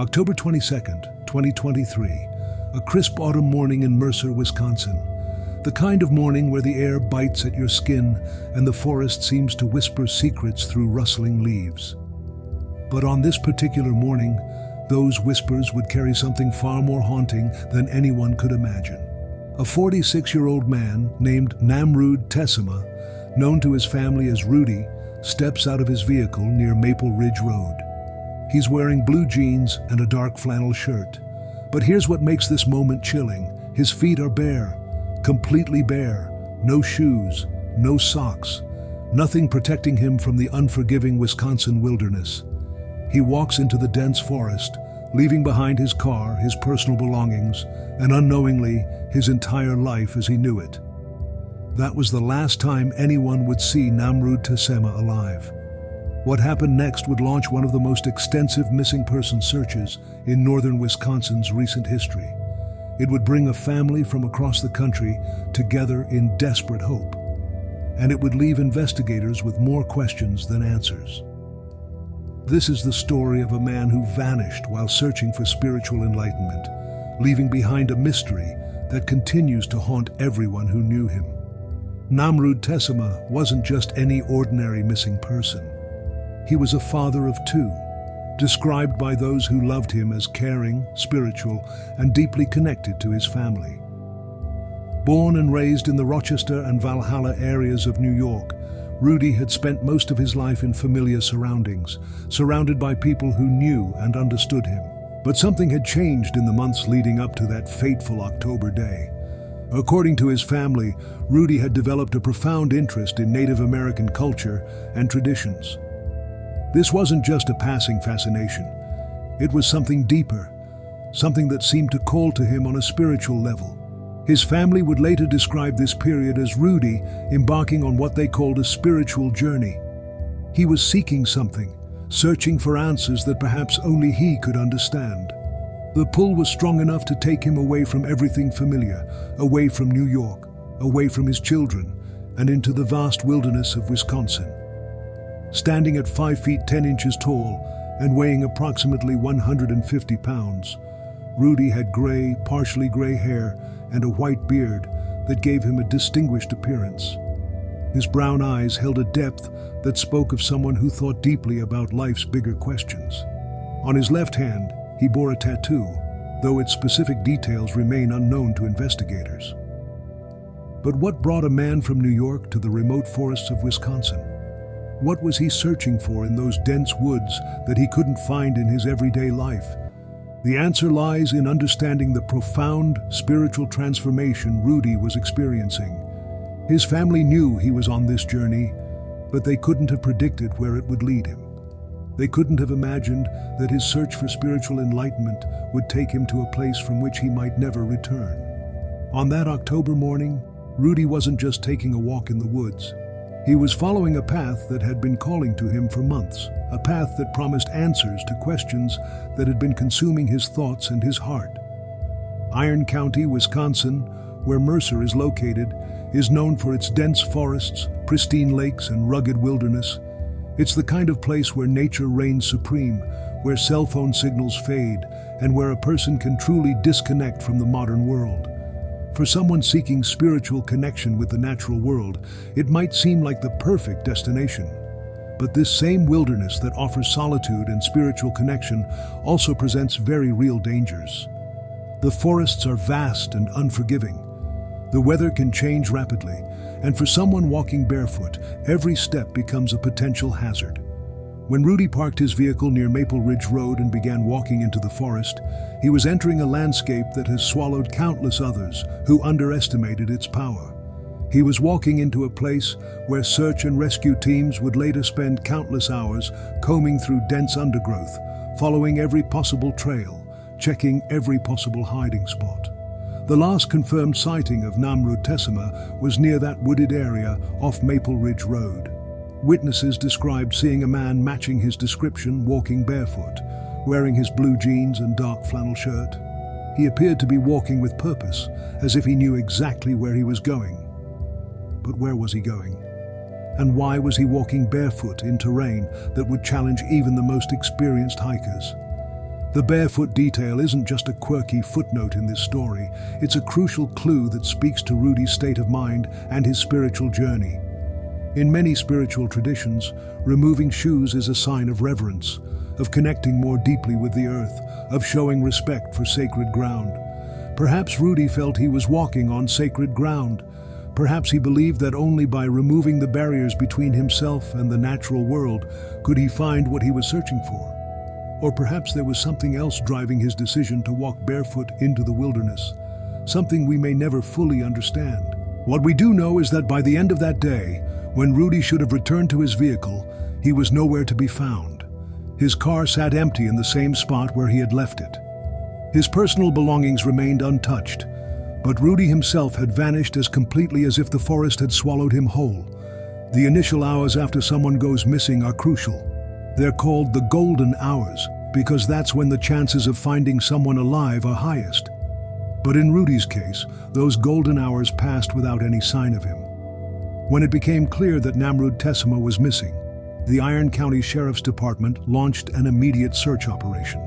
October 22nd, 2023, a crisp autumn morning in Mercer, Wisconsin. The kind of morning where the air bites at your skin and the forest seems to whisper secrets through rustling leaves. But on this particular morning, those whispers would carry something far more haunting than anyone could imagine. A 46-year-old man named Namrud Tessema, known to his family as Rudy, steps out of his vehicle near Maple Ridge Road. He's wearing blue jeans and a dark flannel shirt. But here's what makes this moment chilling. His feet are bare, completely bare, no shoes, no socks, nothing protecting him from the unforgiving Wisconsin wilderness. He walks into the dense forest, leaving behind his car, his personal belongings, and unknowingly, his entire life as he knew it. That was the last time anyone would see Namrud Tessema alive. What happened next would launch one of the most extensive missing person searches in northern Wisconsin's recent history. It would bring a family from across the country together in desperate hope. And it would leave investigators with more questions than answers. This is the story of a man who vanished while searching for spiritual enlightenment, leaving behind a mystery that continues to haunt everyone who knew him. Namrud Tessema wasn't just any ordinary missing person. He was a father of two, described by those who loved him as caring, spiritual, and deeply connected to his family. Born and raised in the Rochester and Valhalla areas of New York, Rudy had spent most of his life in familiar surroundings, surrounded by people who knew and understood him. But something had changed in the months leading up to that fateful October day. According to his family, Rudy had developed a profound interest in Native American culture and traditions. This wasn't just a passing fascination. It was something deeper, something that seemed to call to him on a spiritual level. His family would later describe this period as Rudy embarking on what they called a spiritual journey. He was seeking something, searching for answers that perhaps only he could understand. The pull was strong enough to take him away from everything familiar, away from New York, away from his children, and into the vast wilderness of Wisconsin. Standing at 5 feet 10 inches tall and weighing approximately 150 pounds, Rudy had gray, partially gray hair and a white beard that gave him a distinguished appearance. His brown eyes held a depth that spoke of someone who thought deeply about life's bigger questions. On his left hand, he bore a tattoo, though its specific details remain unknown to investigators. But what brought a man from New York to the remote forests of Wisconsin? What was he searching for in those dense woods that he couldn't find in his everyday life? The answer lies in understanding the profound spiritual transformation Rudy was experiencing. His family knew he was on this journey, but they couldn't have predicted where it would lead him. They couldn't have imagined that his search for spiritual enlightenment would take him to a place from which he might never return. On that October morning, Rudy wasn't just taking a walk in the woods. He was following a path that had been calling to him for months, a path that promised answers to questions that had been consuming his thoughts and his heart. Iron County, Wisconsin, where Mercer is located, is known for its dense forests, pristine lakes, and rugged wilderness. It's the kind of place where nature reigns supreme, where cell phone signals fade, and where a person can truly disconnect from the modern world. For someone seeking spiritual connection with the natural world, it might seem like the perfect destination. But this same wilderness that offers solitude and spiritual connection also presents very real dangers. The forests are vast and unforgiving. The weather can change rapidly, and for someone walking barefoot, every step becomes a potential hazard. When Rudy parked his vehicle near Maple Ridge Road and began walking into the forest, he was entering a landscape that has swallowed countless others who underestimated its power. He was walking into a place where search and rescue teams would later spend countless hours combing through dense undergrowth, following every possible trail, checking every possible hiding spot. The last confirmed sighting of Namrud Tessema was near that wooded area off Maple Ridge Road. Witnesses described seeing a man matching his description walking barefoot, wearing his blue jeans and dark flannel shirt. He appeared to be walking with purpose, as if he knew exactly where he was going. But where was he going? And why was he walking barefoot in terrain that would challenge even the most experienced hikers? The barefoot detail isn't just a quirky footnote in this story, it's a crucial clue that speaks to Rudy's state of mind and his spiritual journey. In many spiritual traditions, removing shoes is a sign of reverence, of connecting more deeply with the earth, of showing respect for sacred ground. Perhaps Rudy felt he was walking on sacred ground. Perhaps he believed that only by removing the barriers between himself and the natural world could he find what he was searching for. Or perhaps there was something else driving his decision to walk barefoot into the wilderness, something we may never fully understand. What we do know is that by the end of that day, when Rudy should have returned to his vehicle, he was nowhere to be found. His car sat empty in the same spot where he had left it. His personal belongings remained untouched, but Rudy himself had vanished as completely as if the forest had swallowed him whole. The initial hours after someone goes missing are crucial. They're called the golden hours because that's when the chances of finding someone alive are highest. But in Rudy's case, those golden hours passed without any sign of him. When it became clear that Namrud Tessema was missing, the Iron County Sheriff's Department launched an immediate search operation.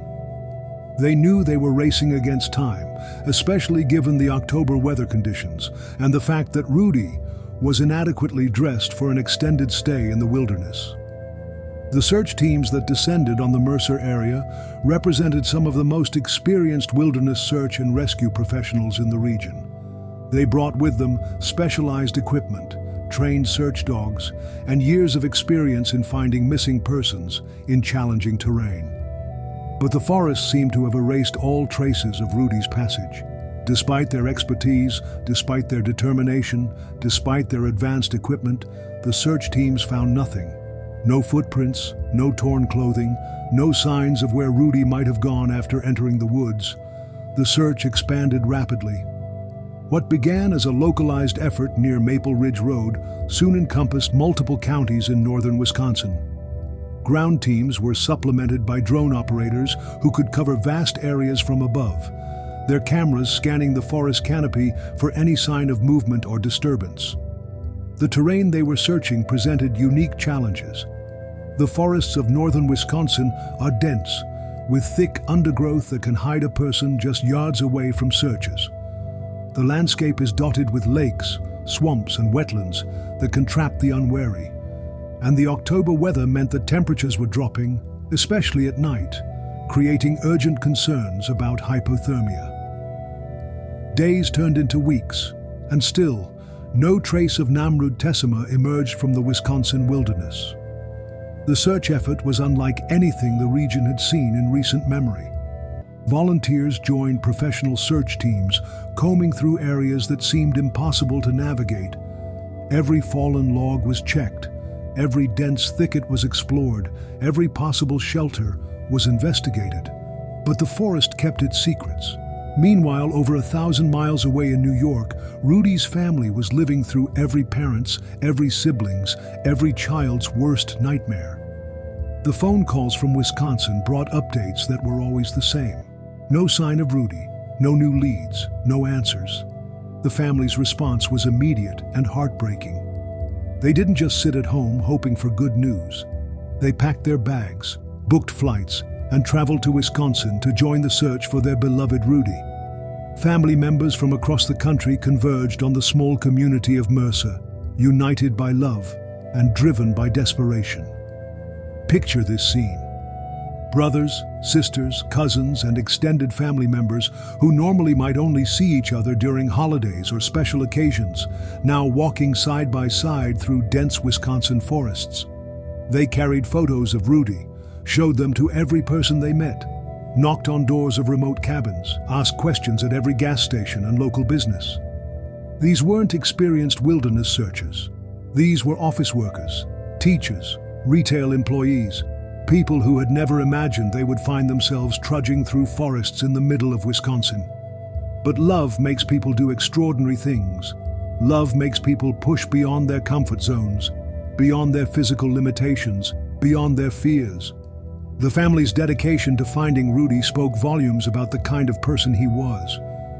They knew they were racing against time, especially given the October weather conditions and the fact that Rudy was inadequately dressed for an extended stay in the wilderness. The search teams that descended on the Mercer area represented some of the most experienced wilderness search and rescue professionals in the region. They brought with them specialized equipment, trained search dogs, and years of experience in finding missing persons in challenging terrain. But the forest seemed to have erased all traces of Rudy's passage. Despite their expertise, despite their determination, despite their advanced equipment, the search teams found nothing. No footprints, no torn clothing, no signs of where Rudy might have gone after entering the woods. The search expanded rapidly. What began as a localized effort near Maple Ridge Road soon encompassed multiple counties in northern Wisconsin. Ground teams were supplemented by drone operators who could cover vast areas from above, their cameras scanning the forest canopy for any sign of movement or disturbance. The terrain they were searching presented unique challenges. The forests of northern Wisconsin are dense, with thick undergrowth that can hide a person just yards away from searchers. The landscape is dotted with lakes, swamps, and wetlands that can trap the unwary. And the October weather meant that temperatures were dropping, especially at night, creating urgent concerns about hypothermia. Days turned into weeks, and still, no trace of Namrud Tessema emerged from the Wisconsin wilderness. The search effort was unlike anything the region had seen in recent memory. Volunteers joined professional search teams, combing through areas that seemed impossible to navigate. Every fallen log was checked, every dense thicket was explored, every possible shelter was investigated. But the forest kept its secrets. Meanwhile, over 1,000 miles away in New York, Rudy's family was living through every parent's, every sibling's, every child's worst nightmare. The phone calls from Wisconsin brought updates that were always the same. No sign of Rudy, no new leads, no answers. The family's response was immediate and heartbreaking. They didn't just sit at home hoping for good news. They packed their bags, booked flights, and traveled to Wisconsin to join the search for their beloved Rudy. Family members from across the country converged on the small community of Mercer, united by love and driven by desperation. Picture this scene. Brothers, sisters, cousins, and extended family members who normally might only see each other during holidays or special occasions, now walking side by side through dense Wisconsin forests. They carried photos of Rudy, showed them to every person they met, knocked on doors of remote cabins, asked questions at every gas station and local business. These weren't experienced wilderness searchers. These were office workers, teachers, retail employees, people who had never imagined they would find themselves trudging through forests in the middle of Wisconsin. But love makes people do extraordinary things. Love makes people push beyond their comfort zones, beyond their physical limitations, beyond their fears. The family's dedication to finding Rudy spoke volumes about the kind of person he was.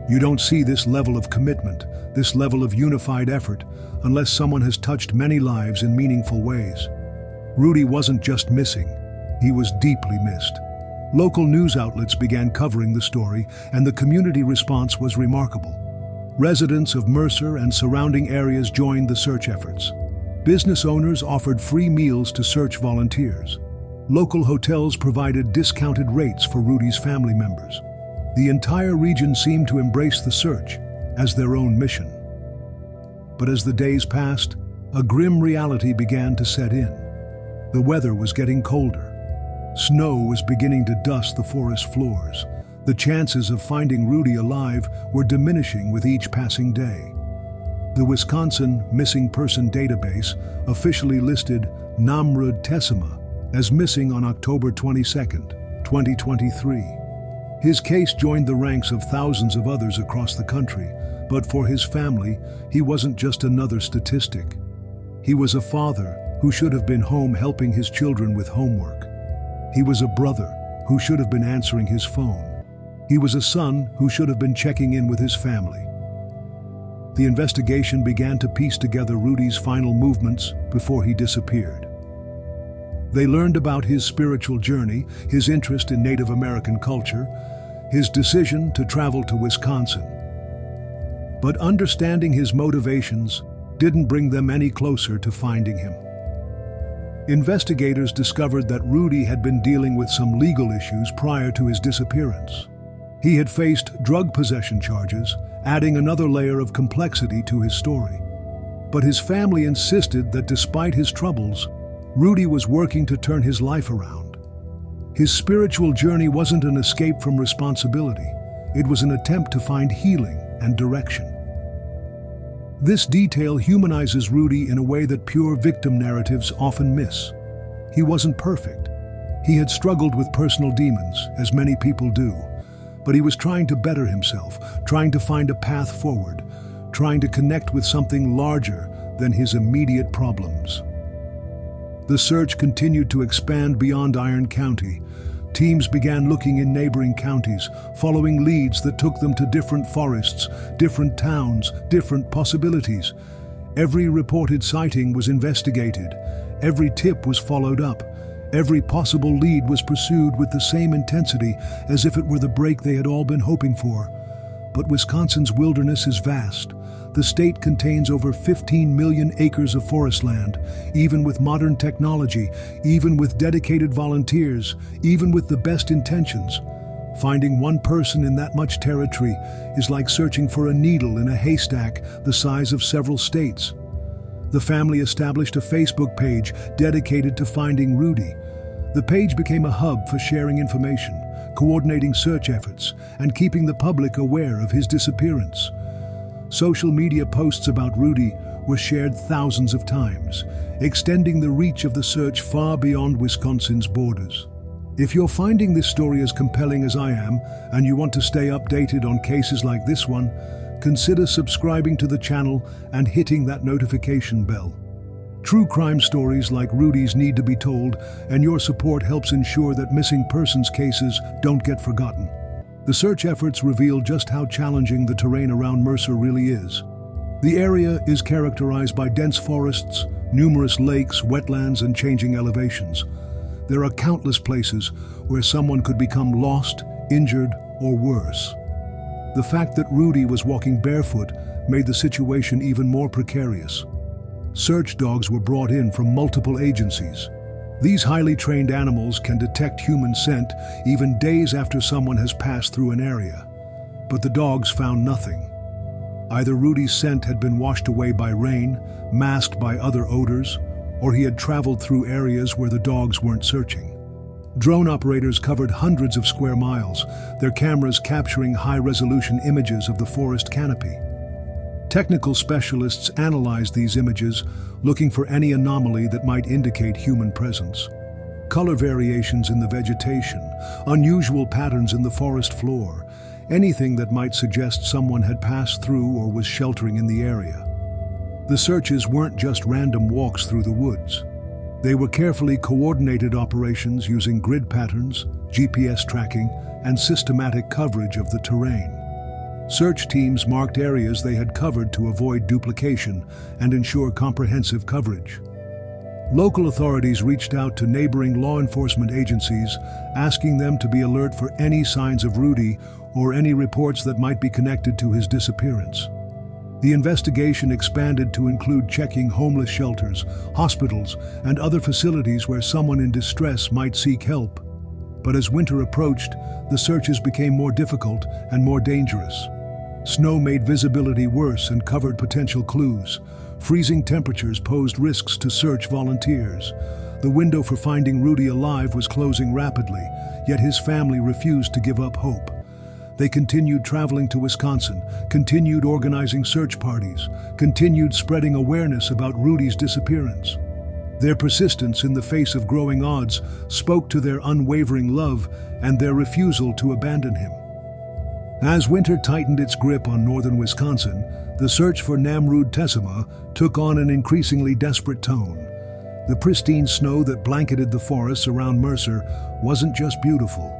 You don't see this level of commitment, this level of unified effort, unless someone has touched many lives in meaningful ways. Rudy wasn't just missing, he was deeply missed. Local news outlets began covering the story, and the community response was remarkable. Residents of Mercer and surrounding areas joined the search efforts. Business owners offered free meals to search volunteers. Local hotels provided discounted rates for Rudy's family members. The entire region seemed to embrace the search as their own mission. But as the days passed, a grim reality began to set in. The weather was getting colder. Snow was beginning to dust the forest floors. The chances of finding Rudy alive were diminishing with each passing day. The Wisconsin Missing Person Database officially listed Namrud Tessema as missing on October 22, 2023. His case joined the ranks of thousands of others across the country, but for his family, he wasn't just another statistic. He was a father who should have been home helping his children with homework. He was a brother who should have been answering his phone. He was a son who should have been checking in with his family. The investigation began to piece together Rudy's final movements before he disappeared. They learned about his spiritual journey, his interest in Native American culture, his decision to travel to Wisconsin. But understanding his motivations didn't bring them any closer to finding him. Investigators discovered that Rudy had been dealing with some legal issues prior to his disappearance. He had faced drug possession charges, adding another layer of complexity to his story. But his family insisted that despite his troubles, Rudy was working to turn his life around. His spiritual journey wasn't an escape from responsibility. It was an attempt to find healing and direction. This detail humanizes Rudy in a way that pure victim narratives often miss. He wasn't perfect. He had struggled with personal demons, as many people do. But he was trying to better himself, trying to find a path forward, trying to connect with something larger than his immediate problems. The search continued to expand beyond Iron County. Teams began looking in neighboring counties, following leads that took them to different forests, different towns, different possibilities. Every reported sighting was investigated. Every tip was followed up. Every possible lead was pursued with the same intensity as if it were the break they had all been hoping for. But Wisconsin's wilderness is vast. The state contains over 15 million acres of forest land. Even with modern technology, even with dedicated volunteers, even with the best intentions, finding one person in that much territory is like searching for a needle in a haystack the size of several states. The family established a Facebook page dedicated to finding Rudy. The page became a hub for sharing information, coordinating search efforts, and keeping the public aware of his disappearance. Social media posts about Rudy were shared thousands of times, extending the reach of the search far beyond Wisconsin's borders. If you're finding this story as compelling as I am, and you want to stay updated on cases like this one, consider subscribing to the channel and hitting that notification bell. True crime stories like Rudy's need to be told, and your support helps ensure that missing persons cases don't get forgotten. The search efforts reveal just how challenging the terrain around Mercer really is. The area is characterized by dense forests, numerous lakes, wetlands, and changing elevations. There are countless places where someone could become lost, injured, or worse. The fact that Rudy was walking barefoot made the situation even more precarious. Search dogs were brought in from multiple agencies. These highly trained animals can detect human scent even days after someone has passed through an area. But the dogs found nothing. Either Rudy's scent had been washed away by rain, masked by other odors, or he had traveled through areas where the dogs weren't searching. Drone operators covered hundreds of square miles, their cameras capturing high-resolution images of the forest canopy. Technical specialists analyzed these images, looking for any anomaly that might indicate human presence. Color variations in the vegetation, unusual patterns in the forest floor, anything that might suggest someone had passed through or was sheltering in the area. The searches weren't just random walks through the woods. They were carefully coordinated operations using grid patterns, GPS tracking, and systematic coverage of the terrain. Search teams marked areas they had covered to avoid duplication and ensure comprehensive coverage. Local authorities reached out to neighboring law enforcement agencies, asking them to be alert for any signs of Rudy or any reports that might be connected to his disappearance. The investigation expanded to include checking homeless shelters, hospitals, and other facilities where someone in distress might seek help. But as winter approached, the searches became more difficult and more dangerous. Snow made visibility worse and covered potential clues. Freezing temperatures posed risks to search volunteers. The window for finding Rudy alive was closing rapidly, yet his family refused to give up hope. They continued traveling to Wisconsin, continued organizing search parties, continued spreading awareness about Rudy's disappearance. Their persistence in the face of growing odds spoke to their unwavering love and their refusal to abandon him. As winter tightened its grip on northern Wisconsin, the search for Namrud Tessema took on an increasingly desperate tone. The pristine snow that blanketed the forests around Mercer wasn't just beautiful.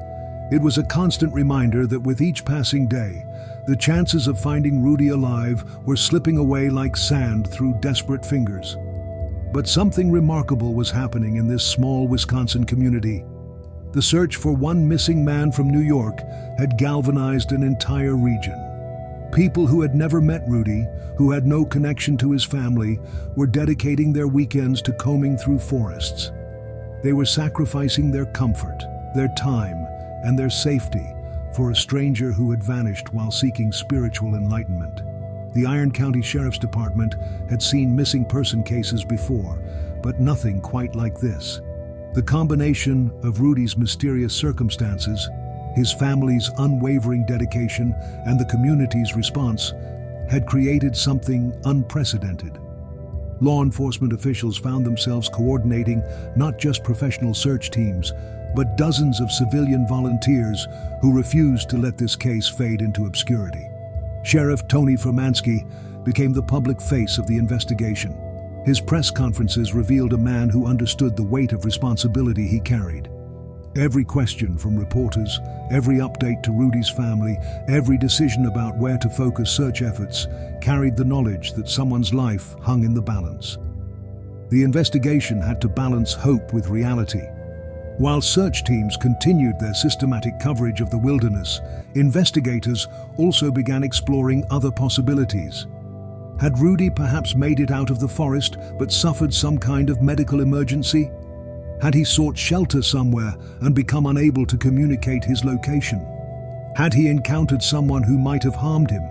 It was a constant reminder that with each passing day, the chances of finding Rudy alive were slipping away like sand through desperate fingers. But something remarkable was happening in this small Wisconsin community. The search for one missing man from New York had galvanized an entire region. People who had never met Rudy, who had no connection to his family, were dedicating their weekends to combing through forests. They were sacrificing their comfort, their time, and their safety for a stranger who had vanished while seeking spiritual enlightenment. The Iron County Sheriff's Department had seen missing person cases before, but nothing quite like this. The combination of Rudy's mysterious circumstances, his family's unwavering dedication, and the community's response had created something unprecedented. Law enforcement officials found themselves coordinating not just professional search teams, but dozens of civilian volunteers who refused to let this case fade into obscurity. Sheriff Tony Furmansky became the public face of the investigation. His press conferences revealed a man who understood the weight of responsibility he carried. Every question from reporters, every update to Rudy's family, every decision about where to focus search efforts carried the knowledge that someone's life hung in the balance. The investigation had to balance hope with reality. While search teams continued their systematic coverage of the wilderness, investigators also began exploring other possibilities. Had Rudy perhaps made it out of the forest but suffered some kind of medical emergency? Had he sought shelter somewhere and become unable to communicate his location? Had he encountered someone who might have harmed him?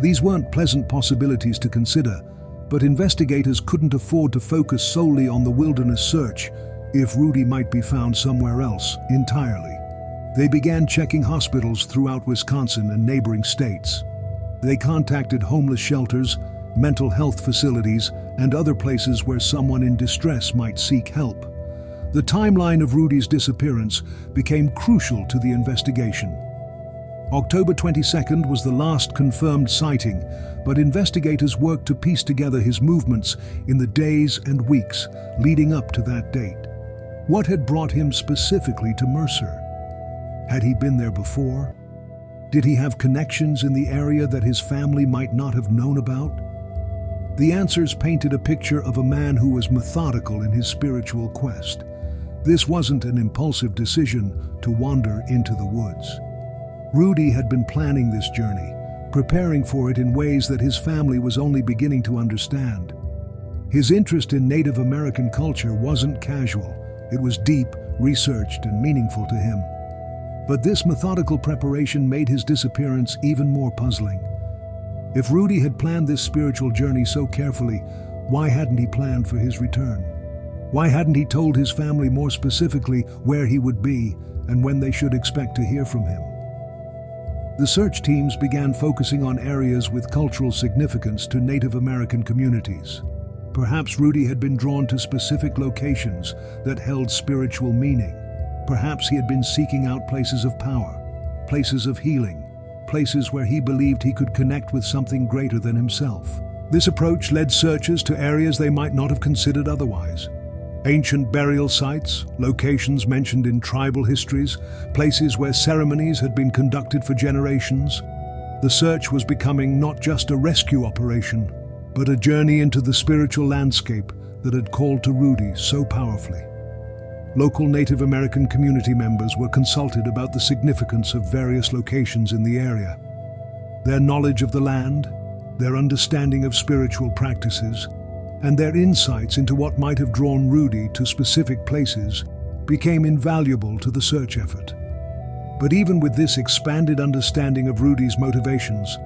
These weren't pleasant possibilities to consider, but investigators couldn't afford to focus solely on the wilderness search if Rudy might be found somewhere else entirely. They began checking hospitals throughout Wisconsin and neighboring states. They contacted homeless shelters, mental health facilities, and other places where someone in distress might seek help. The timeline of Rudy's disappearance became crucial to the investigation. October 22nd was the last confirmed sighting, but investigators worked to piece together his movements in the days and weeks leading up to that date. What had brought him specifically to Mercer? Had he been there before? Did he have connections in the area that his family might not have known about? The answers painted a picture of a man who was methodical in his spiritual quest. This wasn't an impulsive decision to wander into the woods. Rudy had been planning this journey, preparing for it in ways that his family was only beginning to understand. His interest in Native American culture wasn't casual. It was deep, researched, and meaningful to him. But this methodical preparation made his disappearance even more puzzling. If Rudy had planned this spiritual journey so carefully, why hadn't he planned for his return? Why hadn't he told his family more specifically where he would be and when they should expect to hear from him? The search teams began focusing on areas with cultural significance to Native American communities. Perhaps Rudy had been drawn to specific locations that held spiritual meaning. Perhaps he had been seeking out places of power, places of healing, places where he believed he could connect with something greater than himself. This approach led searchers to areas they might not have considered otherwise. Ancient burial sites, locations mentioned in tribal histories, places where ceremonies had been conducted for generations. The search was becoming not just a rescue operation, but a journey into the spiritual landscape that had called to Rudy so powerfully. Local Native American community members were consulted about the significance of various locations in the area. Their knowledge of the land, their understanding of spiritual practices, and their insights into what might have drawn Rudy to specific places became invaluable to the search effort. But even with this expanded understanding of Rudy's motivations,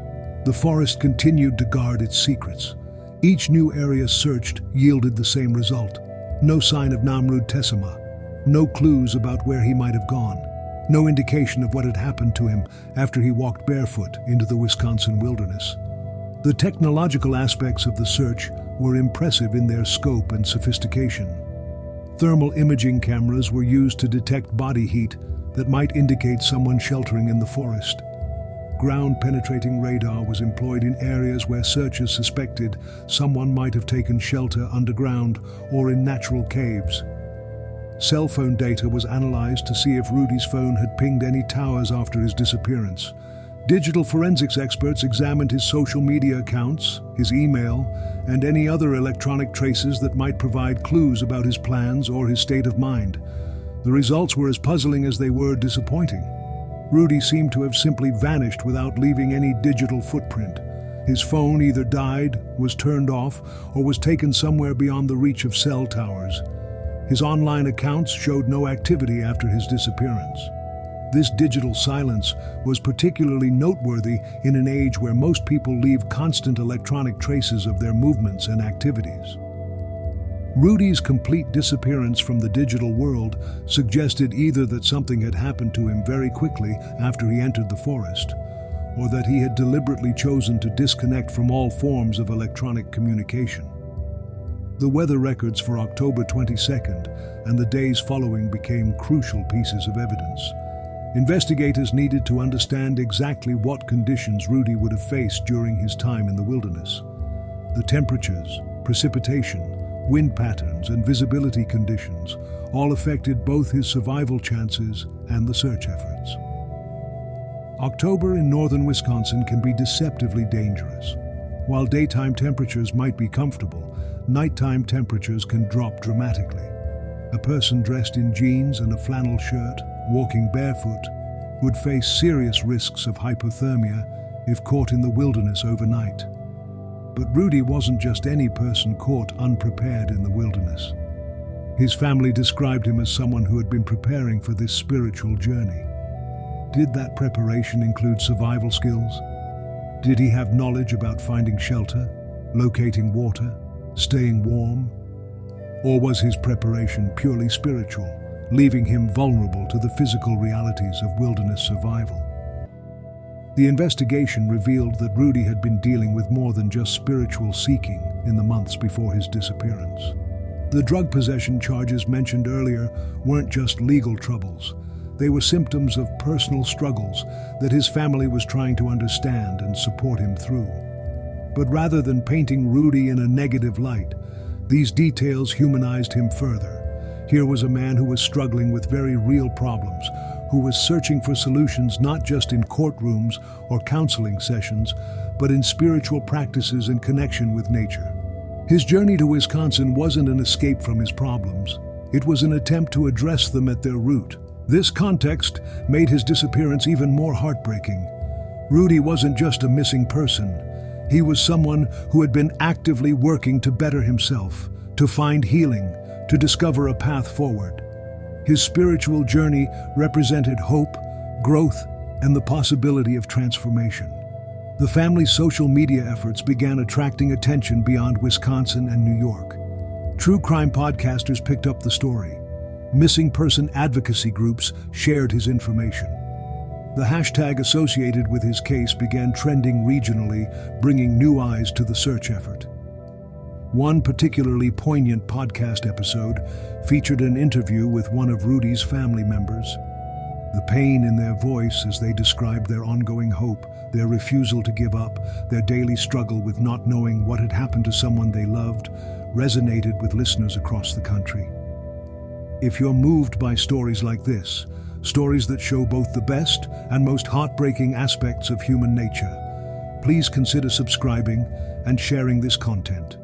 the forest continued to guard its secrets. Each new area searched yielded the same result. No sign of Namrud Tessema, no clues about where he might have gone, no indication of what had happened to him after he walked barefoot into the Wisconsin wilderness. The technological aspects of the search were impressive in their scope and sophistication. Thermal imaging cameras were used to detect body heat that might indicate someone sheltering in the forest. Ground-penetrating radar was employed in areas where searchers suspected someone might have taken shelter underground or in natural caves. Cell phone data was analyzed to see if Rudy's phone had pinged any towers after his disappearance. Digital forensics experts examined his social media accounts, his email, and any other electronic traces that might provide clues about his plans or his state of mind. The results were as puzzling as they were disappointing. Rudy seemed to have simply vanished without leaving any digital footprint. His phone either died, was turned off, or was taken somewhere beyond the reach of cell towers. His online accounts showed no activity after his disappearance. This digital silence was particularly noteworthy in an age where most people leave constant electronic traces of their movements and activities. Rudy's complete disappearance from the digital world suggested either that something had happened to him very quickly after he entered the forest, or that he had deliberately chosen to disconnect from all forms of electronic communication. The weather records for October 22nd and the days following became crucial pieces of evidence. Investigators needed to understand exactly what conditions Rudy would have faced during his time in the wilderness. The temperatures, precipitation, wind patterns, and visibility conditions all affected both his survival chances and the search efforts. October in northern Wisconsin can be deceptively dangerous. While daytime temperatures might be comfortable, nighttime temperatures can drop dramatically. A person dressed in jeans and a flannel shirt, walking barefoot, would face serious risks of hypothermia if caught in the wilderness overnight. But Rudy wasn't just any person caught unprepared in the wilderness. His family described him as someone who had been preparing for this spiritual journey. Did that preparation include survival skills? Did he have knowledge about finding shelter, locating water, staying warm? Or was his preparation purely spiritual, leaving him vulnerable to the physical realities of wilderness survival? The investigation revealed that Rudy had been dealing with more than just spiritual seeking in the months before his disappearance. The drug possession charges mentioned earlier weren't just legal troubles. They were symptoms of personal struggles that his family was trying to understand and support him through. But rather than painting Rudy in a negative light, these details humanized him further. Here was a man who was struggling with very real problems, who was searching for solutions not just in courtrooms or counseling sessions, but in spiritual practices in connection with nature. His journey to Wisconsin wasn't an escape from his problems. It was an attempt to address them at their root. This context made his disappearance even more heartbreaking. Rudy wasn't just a missing person. He was someone who had been actively working to better himself, to find healing, to discover a path forward. His spiritual journey represented hope, growth, and the possibility of transformation. The family's social media efforts began attracting attention beyond Wisconsin and New York. True crime podcasters picked up the story. Missing person advocacy groups shared his information. The hashtag associated with his case began trending regionally, bringing new eyes to the search effort. One particularly poignant podcast episode featured an interview with one of Rudy's family members. The pain in their voice as they described their ongoing hope, their refusal to give up, their daily struggle with not knowing what had happened to someone they loved, resonated with listeners across the country. If you're moved by stories like this, stories that show both the best and most heartbreaking aspects of human nature, please consider subscribing and sharing this content.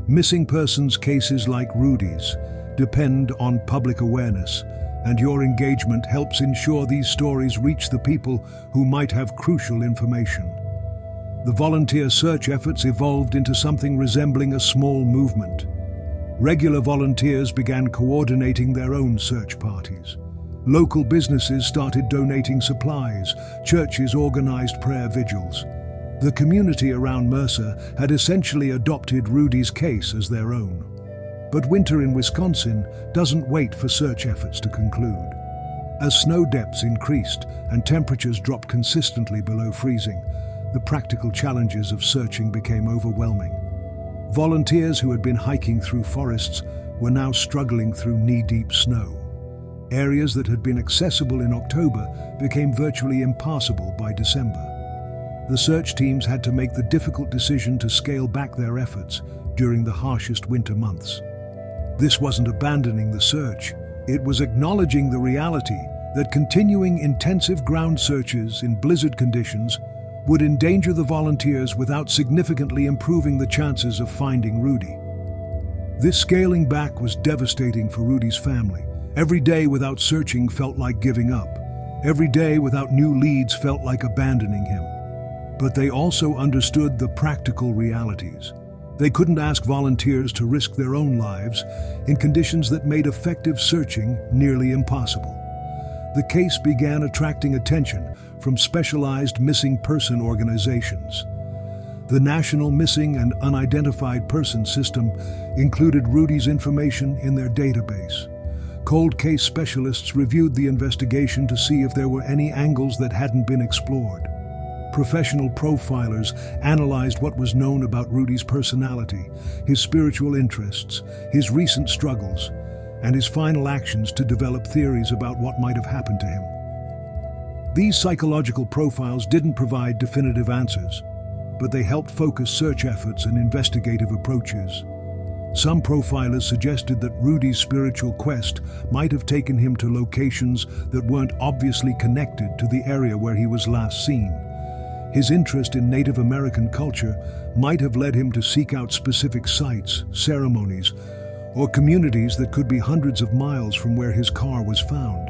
Missing persons cases like Rudy's depend on public awareness, and your engagement helps ensure these stories reach the people who might have crucial information. The volunteer search efforts evolved into something resembling a small movement. Regular volunteers began coordinating their own search parties. Local businesses started donating supplies, churches organized prayer vigils. The community around Mercer had essentially adopted Rudy's case as their own. But winter in Wisconsin doesn't wait for search efforts to conclude. As snow depths increased and temperatures dropped consistently below freezing, the practical challenges of searching became overwhelming. Volunteers who had been hiking through forests were now struggling through knee-deep snow. Areas that had been accessible in October became virtually impassable by December. The search teams had to make the difficult decision to scale back their efforts during the harshest winter months. This wasn't abandoning the search, it was acknowledging the reality that continuing intensive ground searches in blizzard conditions would endanger the volunteers without significantly improving the chances of finding Rudy. This scaling back was devastating for Rudy's family. Every day without searching felt like giving up. Every day without new leads felt like abandoning him. But they also understood the practical realities. They couldn't ask volunteers to risk their own lives in conditions that made effective searching nearly impossible. The case began attracting attention from specialized missing person organizations. The National Missing and Unidentified Person System included Rudy's information in their database. Cold case specialists reviewed the investigation to see if there were any angles that hadn't been explored. Professional profilers analyzed what was known about Rudy's personality, his spiritual interests, his recent struggles, and his final actions to develop theories about what might have happened to him. These psychological profiles didn't provide definitive answers, but they helped focus search efforts and investigative approaches. Some profilers suggested that Rudy's spiritual quest might have taken him to locations that weren't obviously connected to the area where he was last seen. His interest in Native American culture might have led him to seek out specific sites, ceremonies, or communities that could be hundreds of miles from where his car was found.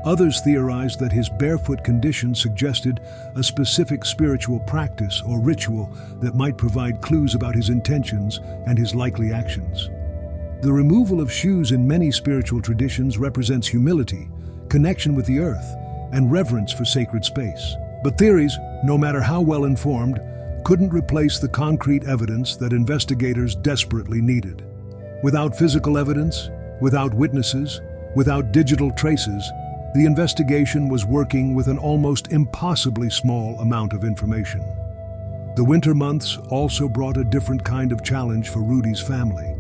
Others theorized that his barefoot condition suggested a specific spiritual practice or ritual that might provide clues about his intentions and his likely actions. The removal of shoes in many spiritual traditions represents humility, connection with the earth, and reverence for sacred space. But theories, no matter how well informed, couldn't replace the concrete evidence that investigators desperately needed. Without physical evidence, without witnesses, without digital traces, the investigation was working with an almost impossibly small amount of information. The winter months also brought a different kind of challenge for Rudy's family.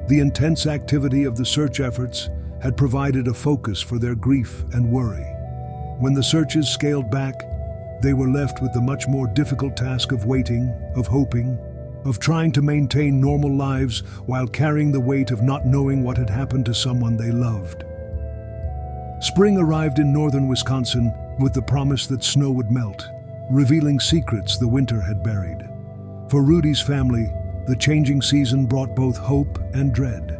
The intense activity of the search efforts had provided a focus for their grief and worry. When the searches scaled back, they were left with the much more difficult task of waiting, of hoping, of trying to maintain normal lives while carrying the weight of not knowing what had happened to someone they loved. Spring arrived in northern Wisconsin with the promise that snow would melt, revealing secrets the winter had buried. For Rudy's family, the changing season brought both hope and dread.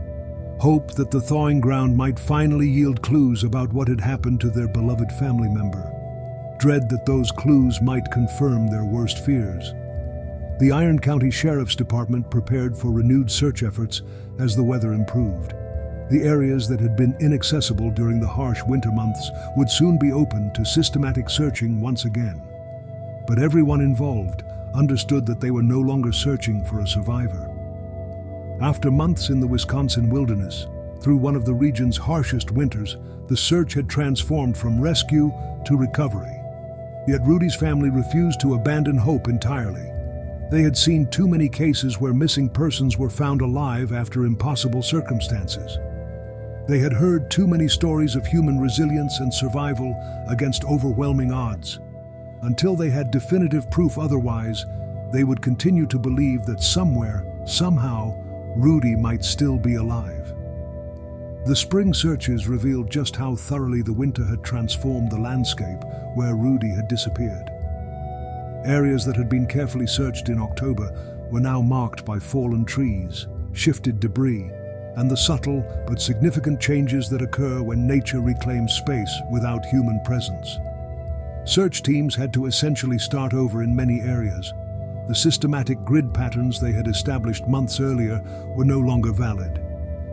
Hope that the thawing ground might finally yield clues about what had happened to their beloved family member. Dread that those clues might confirm their worst fears. The Iron County Sheriff's Department prepared for renewed search efforts as the weather improved. The areas that had been inaccessible during the harsh winter months would soon be open to systematic searching once again. But everyone involved understood that they were no longer searching for a survivor. After months in the Wisconsin wilderness, through one of the region's harshest winters, the search had transformed from rescue to recovery. Yet Rudy's family refused to abandon hope entirely. They had seen too many cases where missing persons were found alive after impossible circumstances. They had heard too many stories of human resilience and survival against overwhelming odds. Until they had definitive proof otherwise, they would continue to believe that somewhere, somehow, Rudy might still be alive. The spring searches revealed just how thoroughly the winter had transformed the landscape where Rudy had disappeared. Areas that had been carefully searched in October were now marked by fallen trees, shifted debris, and the subtle but significant changes that occur when nature reclaims space without human presence. Search teams had to essentially start over in many areas. The systematic grid patterns they had established months earlier were no longer valid.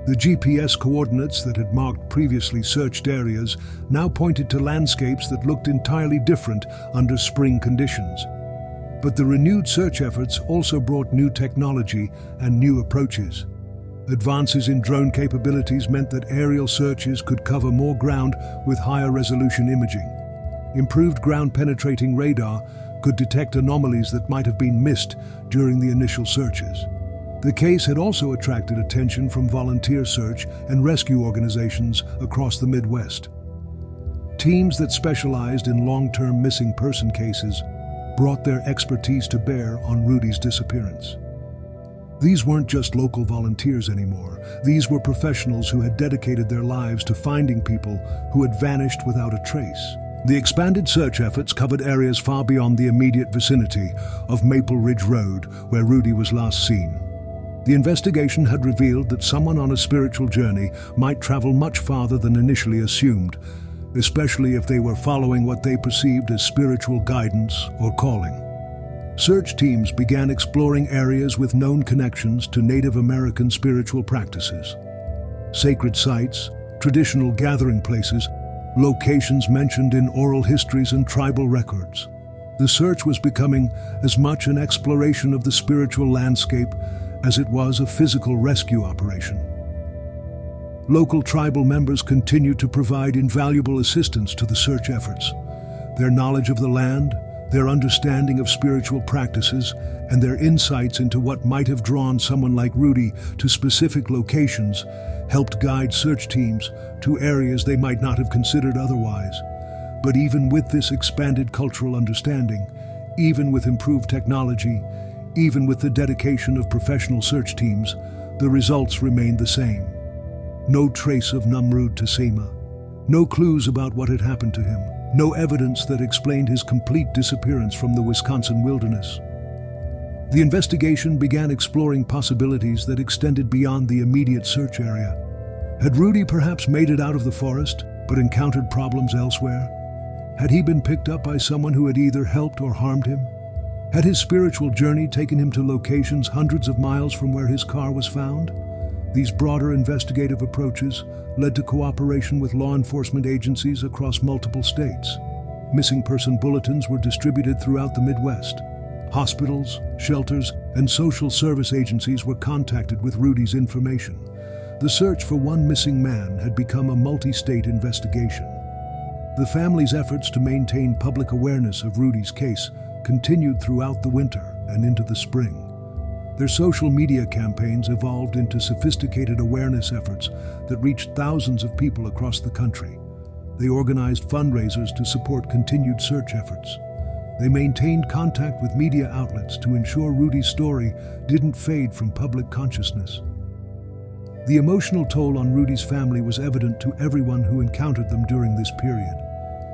The GPS coordinates that had marked previously searched areas now pointed to landscapes that looked entirely different under spring conditions. But the renewed search efforts also brought new technology and new approaches. Advances in drone capabilities meant that aerial searches could cover more ground with higher resolution imaging. Improved ground-penetrating radar could detect anomalies that might have been missed during the initial searches. The case had also attracted attention from volunteer search and rescue organizations across the Midwest. Teams that specialized in long-term missing person cases brought their expertise to bear on Rudy's disappearance. These weren't just local volunteers anymore. These were professionals who had dedicated their lives to finding people who had vanished without a trace. The expanded search efforts covered areas far beyond the immediate vicinity of Maple Ridge Road, where Rudy was last seen. The investigation had revealed that someone on a spiritual journey might travel much farther than initially assumed, especially if they were following what they perceived as spiritual guidance or calling. Search teams began exploring areas with known connections to Native American spiritual practices. Sacred sites, traditional gathering places, locations mentioned in oral histories and tribal records. The search was becoming as much an exploration of the spiritual landscape as it was a physical rescue operation. Local tribal members continued to provide invaluable assistance to the search efforts. Their knowledge of the land, their understanding of spiritual practices, and their insights into what might have drawn someone like Rudy to specific locations helped guide search teams to areas they might not have considered otherwise. But even with this expanded cultural understanding, even with improved technology, even with the dedication of professional search teams, the results remained the same. No trace of Namrud Tessema, no clues about what had happened to him, no evidence that explained his complete disappearance from the Wisconsin wilderness. The investigation began exploring possibilities that extended beyond the immediate search area. Had Rudy perhaps made it out of the forest, but encountered problems elsewhere? Had he been picked up by someone who had either helped or harmed him? Had his spiritual journey taken him to locations hundreds of miles from where his car was found? These broader investigative approaches led to cooperation with law enforcement agencies across multiple states. Missing person bulletins were distributed throughout the Midwest. Hospitals, shelters, and social service agencies were contacted with Rudy's information. The search for one missing man had become a multi-state investigation. The family's efforts to maintain public awareness of Rudy's case continued throughout the winter and into the spring. Their social media campaigns evolved into sophisticated awareness efforts that reached thousands of people across the country. They organized fundraisers to support continued search efforts. They maintained contact with media outlets to ensure Rudy's story didn't fade from public consciousness. The emotional toll on Rudy's family was evident to everyone who encountered them during this period.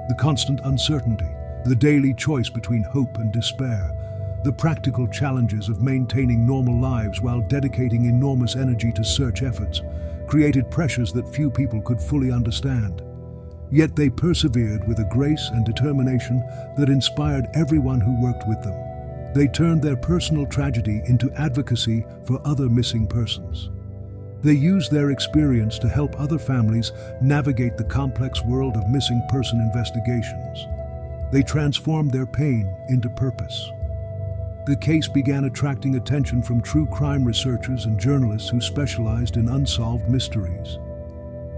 The constant uncertainty, the daily choice between hope and despair, the practical challenges of maintaining normal lives while dedicating enormous energy to search efforts created pressures that few people could fully understand. Yet they persevered with a grace and determination that inspired everyone who worked with them. They turned their personal tragedy into advocacy for other missing persons. They used their experience to help other families navigate the complex world of missing person investigations. They transformed their pain into purpose. The case began attracting attention from true crime researchers and journalists who specialized in unsolved mysteries.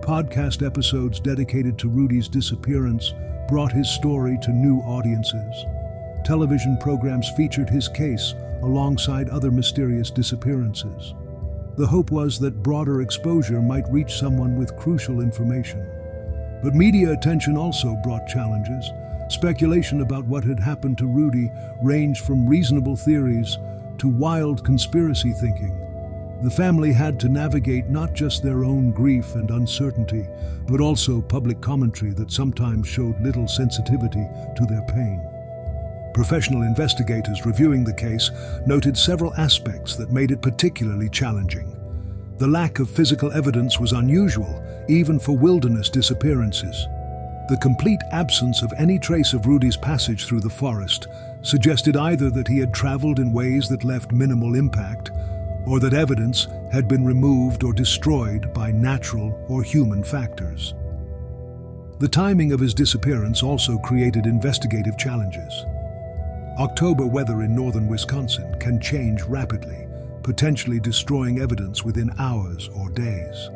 Podcast episodes dedicated to Rudy's disappearance brought his story to new audiences. Television programs featured his case alongside other mysterious disappearances. The hope was that broader exposure might reach someone with crucial information. But media attention also brought challenges. Speculation about what had happened to Rudy ranged from reasonable theories to wild conspiracy thinking. The family had to navigate not just their own grief and uncertainty, but also public commentary that sometimes showed little sensitivity to their pain. Professional investigators reviewing the case noted several aspects that made it particularly challenging. The lack of physical evidence was unusual, even for wilderness disappearances. The complete absence of any trace of Rudy's passage through the forest suggested either that he had traveled in ways that left minimal impact, or that evidence had been removed or destroyed by natural or human factors. The timing of his disappearance also created investigative challenges. October weather in northern Wisconsin can change rapidly, potentially destroying evidence within hours or days.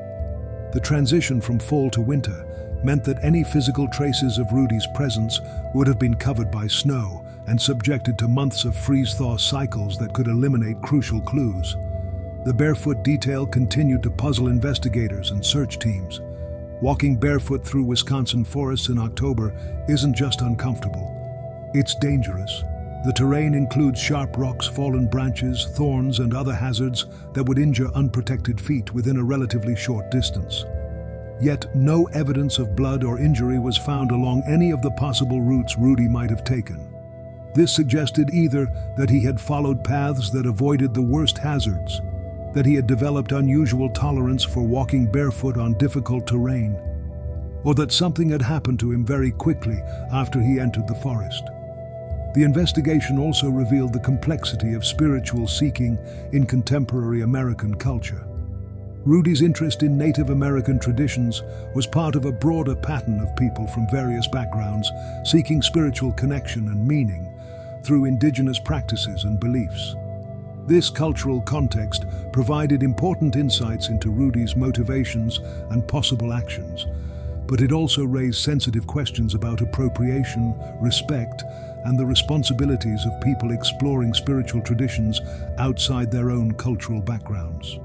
The transition from fall to winter meant that any physical traces of Rudy's presence would have been covered by snow and subjected to months of freeze-thaw cycles that could eliminate crucial clues. The barefoot detail continued to puzzle investigators and search teams. Walking barefoot through Wisconsin forests in October isn't just uncomfortable, it's dangerous. The terrain includes sharp rocks, fallen branches, thorns, and other hazards that would injure unprotected feet within a relatively short distance. Yet no evidence of blood or injury was found along any of the possible routes Rudy might have taken. This suggested either that he had followed paths that avoided the worst hazards, that he had developed unusual tolerance for walking barefoot on difficult terrain, or that something had happened to him very quickly after he entered the forest. The investigation also revealed the complexity of spiritual seeking in contemporary American culture. Rudy's interest in Native American traditions was part of a broader pattern of people from various backgrounds seeking spiritual connection and meaning through indigenous practices and beliefs. This cultural context provided important insights into Rudy's motivations and possible actions, but it also raised sensitive questions about appropriation, respect, and the responsibilities of people exploring spiritual traditions outside their own cultural backgrounds.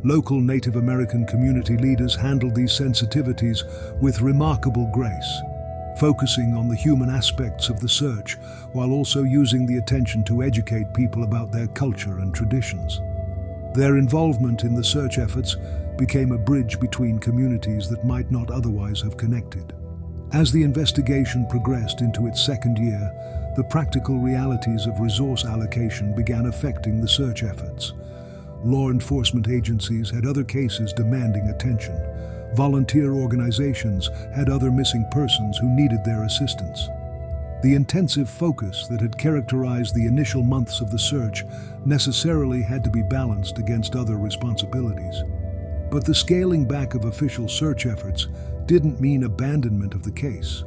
Local Native American community leaders handled these sensitivities with remarkable grace, focusing on the human aspects of the search while also using the attention to educate people about their culture and traditions. Their involvement in the search efforts became a bridge between communities that might not otherwise have connected. As the investigation progressed into its second year, the practical realities of resource allocation began affecting the search efforts. Law enforcement agencies had other cases demanding attention. Volunteer organizations had other missing persons who needed their assistance. The intensive focus that had characterized the initial months of the search necessarily had to be balanced against other responsibilities. But the scaling back of official search efforts didn't mean abandonment of the case.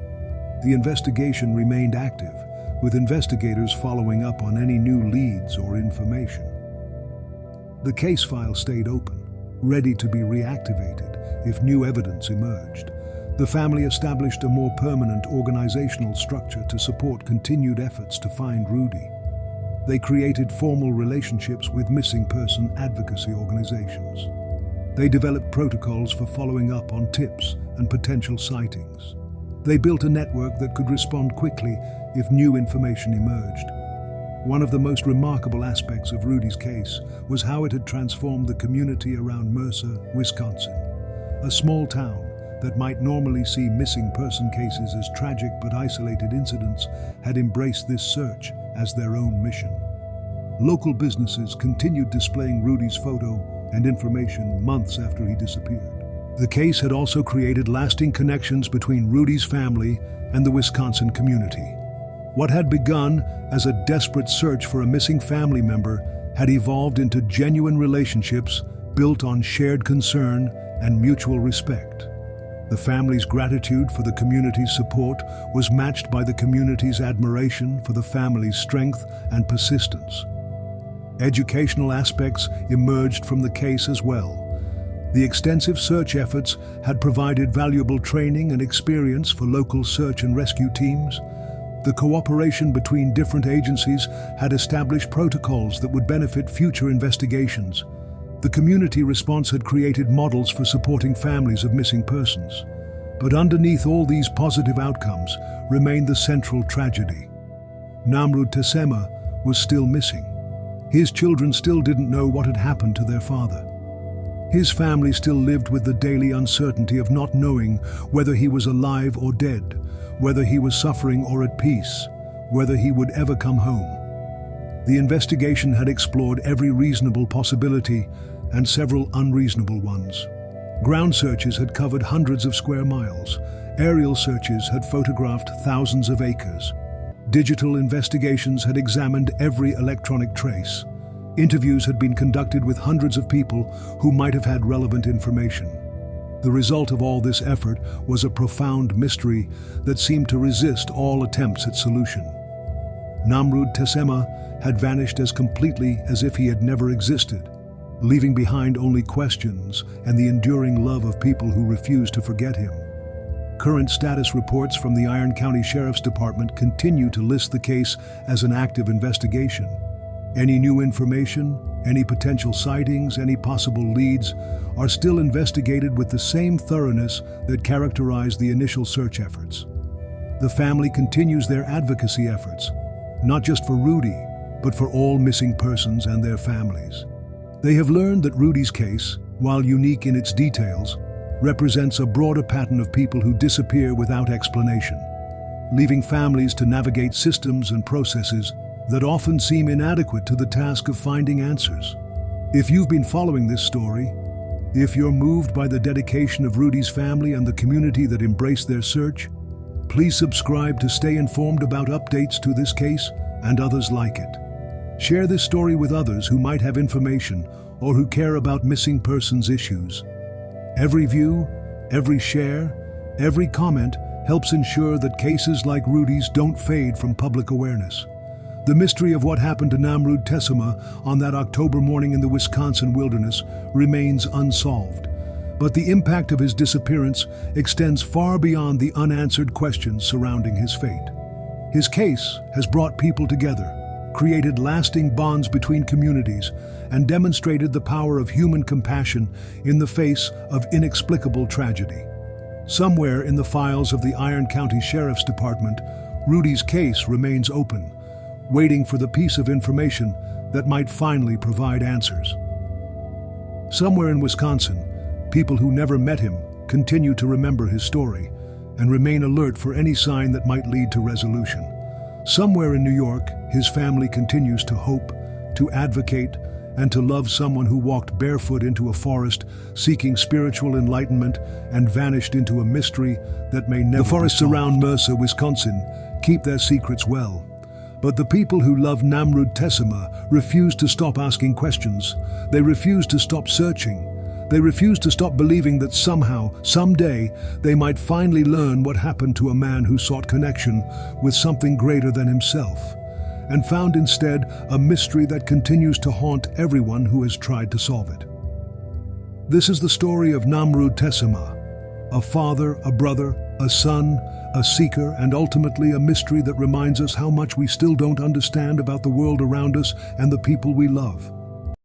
The investigation remained active, with investigators following up on any new leads or information. The case file stayed open, ready to be reactivated if new evidence emerged. The family established a more permanent organizational structure to support continued efforts to find Rudy. They created formal relationships with missing person advocacy organizations. They developed protocols for following up on tips and potential sightings. They built a network that could respond quickly if new information emerged. One of the most remarkable aspects of Rudy's case was how it had transformed the community around Mercer, Wisconsin. A small town that might normally see missing person cases as tragic but isolated incidents had embraced this search as their own mission. Local businesses continued displaying Rudy's photo and information months after he disappeared. The case had also created lasting connections between Rudy's family and the Wisconsin community. What had begun as a desperate search for a missing family member had evolved into genuine relationships built on shared concern and mutual respect. The family's gratitude for the community's support was matched by the community's admiration for the family's strength and persistence. Educational aspects emerged from the case as well. The extensive search efforts had provided valuable training and experience for local search and rescue teams. The cooperation between different agencies had established protocols that would benefit future investigations. The community response had created models for supporting families of missing persons. But underneath all these positive outcomes remained the central tragedy. Namrud Tessema was still missing. His children still didn't know what had happened to their father. His family still lived with the daily uncertainty of not knowing whether he was alive or dead, whether he was suffering or at peace, whether he would ever come home. The investigation had explored every reasonable possibility, and several unreasonable ones. Ground searches had covered hundreds of square miles. Aerial searches had photographed thousands of acres. Digital investigations had examined every electronic trace. Interviews had been conducted with hundreds of people who might have had relevant information. The result of all this effort was a profound mystery that seemed to resist all attempts at solution. Namrud Tessema had vanished as completely as if he had never existed, leaving behind only questions and the enduring love of people who refused to forget him. Current status reports from the Iron County Sheriff's Department continue to list the case as an active investigation. Any new information, any potential sightings, any possible leads are still investigated with the same thoroughness that characterized the initial search efforts. The family continues their advocacy efforts, not just for Rudy, but for all missing persons and their families. They have learned that Rudy's case, while unique in its details, represents a broader pattern of people who disappear without explanation, leaving families to navigate systems and processes that often seem inadequate to the task of finding answers. If you've been following this story, if you're moved by the dedication of Rudy's family and the community that embraced their search, please subscribe to stay informed about updates to this case and others like it. Share this story with others who might have information or who care about missing persons issues. Every view, every share, every comment helps ensure that cases like Rudy's don't fade from public awareness. The mystery of what happened to Namrud Tessema on that October morning in the Wisconsin wilderness remains unsolved. But the impact of his disappearance extends far beyond the unanswered questions surrounding his fate. His case has brought people together, created lasting bonds between communities, and demonstrated the power of human compassion in the face of inexplicable tragedy. Somewhere in the files of the Iron County Sheriff's Department, Rudy's case remains open, waiting for the piece of information that might finally provide answers. Somewhere in Wisconsin, people who never met him continue to remember his story and remain alert for any sign that might lead to resolution. Somewhere in New York, his family continues to hope, to advocate, and to love someone who walked barefoot into a forest, seeking spiritual enlightenment, and vanished into a mystery that may never be solved. The forests around Mercer, Wisconsin, keep their secrets well. But the people who love Namrud Tessema refuse to stop asking questions. They refuse to stop searching. They refuse to stop believing that somehow, someday, they might finally learn what happened to a man who sought connection with something greater than himself, and found instead a mystery that continues to haunt everyone who has tried to solve it. This is the story of Namrud Tessema, a father, a brother, a son, a seeker, and ultimately a mystery that reminds us how much we still don't understand about the world around us and the people we love.